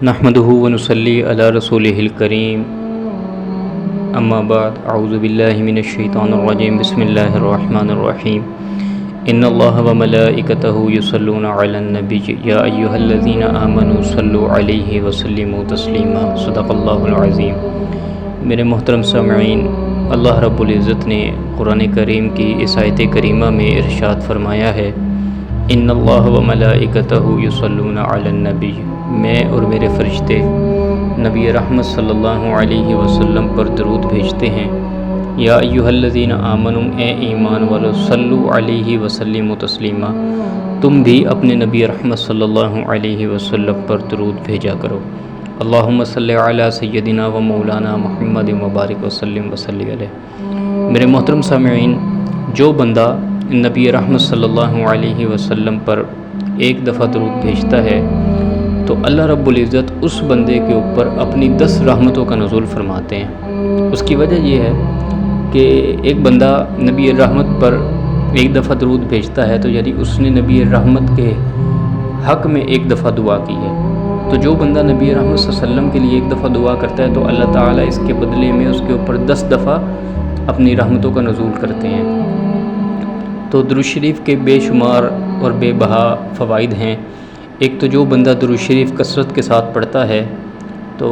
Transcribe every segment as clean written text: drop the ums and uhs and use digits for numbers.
نحمدہ ونصلی علی رسولہ الکریم اما بعد اعوذ باللہ من الشیطان الرجیم بسم اللہ الرحمن الرحیم ان اللہ وملائکتہ یصلون علی النبی یا ایہا الذین آمنوا صلوا علیہ وسلموا تسلیما صدق اللہ العظیم۔ میرے محترم سامعین، اللہ رب العزت نے قرآن کریم کی اس آیت کریمہ میں ارشاد فرمایا ہے، ان اللہ وملائکتہ یصلون علی النبی، میں اور میرے فرشتے نبی رحمت صلی اللہ علیہ وسلم پر درود بھیجتے ہیں۔ یا ایہا الذین آمنوا، اے ایمان والو، صلو علیہ وسلموا تسلیما، تم بھی اپنے نبی رحمت صلی اللہ علیہ وسلم پر درود بھیجا کرو۔ اللہم صلی علی سیدنا و مولانا محمد مبارک وسلم وصلی علیہ۔ میرے محترم سامعین، جو بندہ نبی رحمت صلی اللہ علیہ وسلم پر ایک دفعہ درود بھیجتا ہے تو اللہ رب العزت اس بندے کے اوپر اپنی 10 رحمتوں کا نزول فرماتے ہیں۔ اس کی وجہ یہ ہے کہ ایک بندہ نبی رحمت پر ایک دفعہ درود بھیجتا ہے تو یعنی اس نے نبی رحمت کے حق میں ایک دفعہ دعا کی ہے۔ تو جو بندہ نبی رحمت صلی اللہ علیہ وسلم کے لیے ایک دفعہ دعا کرتا ہے تو اللہ تعالیٰ اس کے بدلے میں اس کے اوپر 10 دفعہ اپنی رحمتوں کا نزول کرتے ہیں۔ تو درود شریف کے بے شمار اور بے بہا فوائد ہیں۔ ایک تو جو بندہ درود شریف کثرت کے ساتھ پڑھتا ہے تو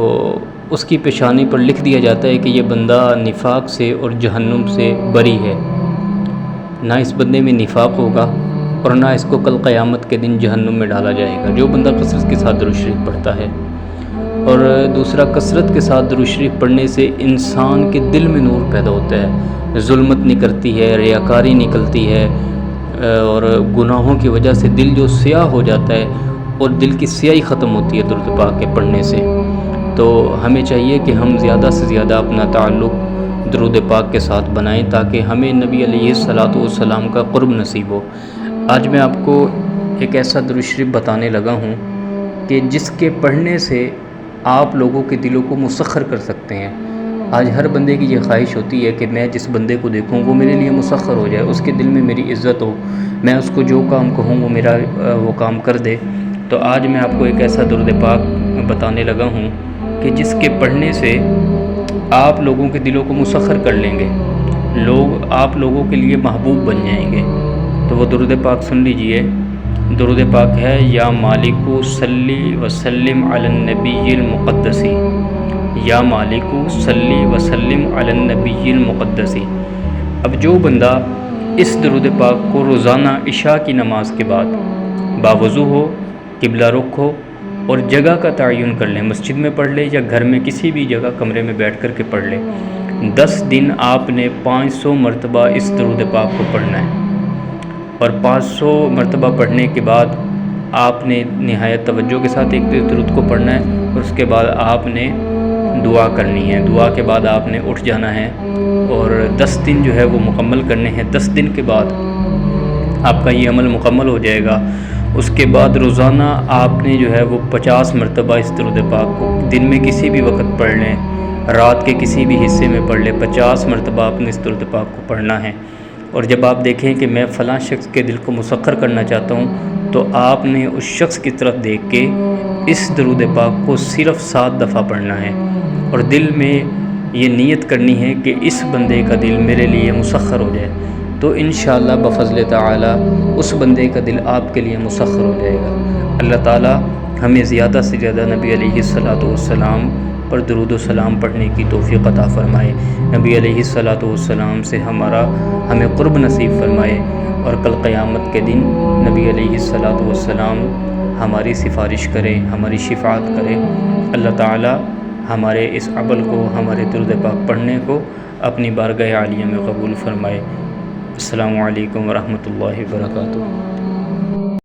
اس کی پیشانی پر لکھ دیا جاتا ہے کہ یہ بندہ نفاق سے اور جہنم سے بری ہے، نہ اس بندے میں نفاق ہوگا اور نہ اس کو کل قیامت کے دن جہنم میں ڈالا جائے گا، جو بندہ کثرت کے ساتھ درود شریف پڑھتا ہے۔ اور دوسرا، کثرت کے ساتھ درود شریف پڑھنے سے انسان کے دل میں نور پیدا ہوتا ہے، ظلمت نکلتی ہے، ریاکاری نکلتی ہے، اور گناہوں کی وجہ سے دل جو سیاہ ہو جاتا ہے اور دل کی سیاہی ختم ہوتی ہے درود پاک کے پڑھنے سے۔ تو ہمیں چاہیے کہ ہم زیادہ سے زیادہ اپنا تعلق درود پاک کے ساتھ بنائیں تاکہ ہمیں نبی علیہ الصلاۃ والسلام کا قرب نصیب ہو۔ آج میں آپ کو ایک ایسا درود شریف بتانے لگا ہوں کہ جس کے پڑھنے سے آپ لوگوں کے دلوں کو مسخر کر سکتے ہیں۔ آج ہر بندے کی یہ خواہش ہوتی ہے کہ میں جس بندے کو دیکھوں وہ میرے لیے مسخر ہو جائے، اس کے دل میں میری عزت ہو، میں اس کو جو کام کہوں وہ میرا وہ کام کر دے۔ تو آج میں آپ کو ایک ایسا درود پاک بتانے لگا ہوں کہ جس کے پڑھنے سے آپ لوگوں کے دلوں کو مسخر کر لیں گے، لوگ آپ لوگوں کے لیے محبوب بن جائیں گے۔ تو وہ درود پاک سن لیجئے۔ درود پاک ہے، یا مالکو صلی وسلم علی النبی المقدس، یا مالکو صلی وسلم علی النبی المقدس۔ اب جو بندہ اس درود پاک کو روزانہ عشاء کی نماز کے بعد باوضو ہو، قبلہ رخ ہو اور جگہ کا تعین کر لیں، مسجد میں پڑھ لے یا گھر میں کسی بھی جگہ کمرے میں بیٹھ کر کے پڑھ لے، 10 دن آپ نے 500 مرتبہ اس درود پاک کو پڑھنا ہے۔ اور 500 مرتبہ پڑھنے کے بعد آپ نے نہایت توجہ کے ساتھ ایک درود کو پڑھنا ہے اور اس کے بعد آپ نے دعا کرنی ہے۔ دعا کے بعد آپ نے اٹھ جانا ہے اور 10 دن جو ہے وہ مکمل کرنے ہیں۔ 10 دن کے بعد آپ کا یہ عمل مکمل ہو جائے گا۔ اس کے بعد روزانہ آپ نے جو ہے وہ 50 مرتبہ اس درود پاک کو دن میں کسی بھی وقت پڑھ لیں، رات کے کسی بھی حصے میں پڑھ لیں، 50 مرتبہ آپ نے اس درود پاک کو پڑھنا ہے۔ اور جب آپ دیکھیں کہ میں فلاں شخص کے دل کو مسخر کرنا چاہتا ہوں تو آپ نے اس شخص کی طرف دیکھ کے اس درود پاک کو صرف 7 دفعہ پڑھنا ہے اور دل میں یہ نیت کرنی ہے کہ اس بندے کا دل میرے لیے مسخر ہو جائے، تو انشاءاللہ بفضل تعالی اس بندے کا دل آپ کے لیے مسخر ہو جائے گا۔ اللہ تعالی ہمیں زیادہ سے زیادہ نبی علیہ الصلاۃ والسلام پر درود و سلام پڑھنے کی توفیق عطا فرمائے، نبی علیہ الصلاۃ والسلام سے ہمیں قرب نصیب فرمائے، اور کل قیامت کے دن نبی علیہ الصلاۃ والسلام ہماری سفارش کرے، ہماری شفاعت کرے۔ اللہ تعالی ہمارے اس عمل کو، ہمارے درود پاک پڑھنے کو اپنی بارگاہ عالیہ میں قبول فرمائے۔ السلام علیکم ورحمۃ اللہ وبرکاتہ۔